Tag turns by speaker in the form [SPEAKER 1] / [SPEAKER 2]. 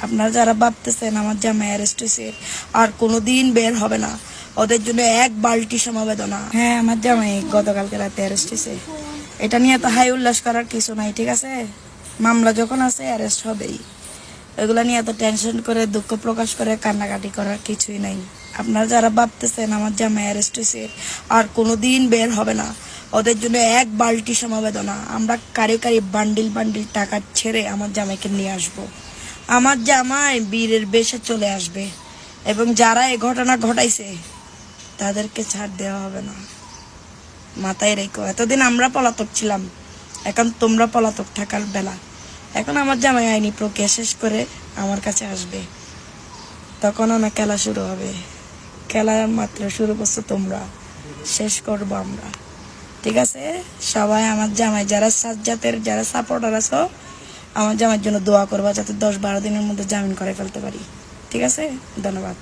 [SPEAKER 1] আপনারা যারা ভাবতেছেন আমার জামাই অ্যারেস্ট হয়েছে আর কোনোদিন বের হবে না, ওদের জন্য এক বালতি সমবেদনা। হ্যাঁ, আমার জামাই গতকালকে রাতে অ্যারেস্ট হয়েছে। এটা নিয়ে তো হাই উল্লাস করার কিছু নাই, ঠিক আছে? মামলা যখন আছে অ্যারেস্ট হবেই। এগুলা নিয়ে এত টেনশন করে দুঃখ প্রকাশ করে কান্নাকাটি করার কিছুই নাই। আপনারা যারা ভাবতেছেন আমার জামাই অ্যারেস্ট হয়েছে আর কোনোদিন বের হবে না, ওদের জন্য এক বালতি সমবেদনা। আমরা কারি কারি বান্ডিল বান্ডিল টাকা ছেড়ে আমার জামাইকে নিয়ে আসব। আমার জামাই বীরের বেশে চলে আসবে এবং যারা এই ঘটনা ঘটাইছে তাদেরকে ছাড় দেওয়া হবে না, মাথায় রেখো। এতদিন আমরা পলাতক ছিলাম, এখন তোমরা পলাতক থাকার বেলা। এখন আমার জামাই আইনি প্রক্রিয়া শেষ করে আমার কাছে আসবে, তখন আমার খেলা শুরু হবে। খেলা মাত্র শুরু করছো তোমরা, শেষ করবো আমরা, ঠিক আছে? সবাই আমার জামাই যারা সাজ্জাতের যারা সাপোর্টার আছো, আমার জামাইয়ের জন্য দোয়া করবা যাতে 10-12 দিনের মধ্যে জামিন করে ফেলতে পারি, ঠিক আছে? ধন্যবাদ।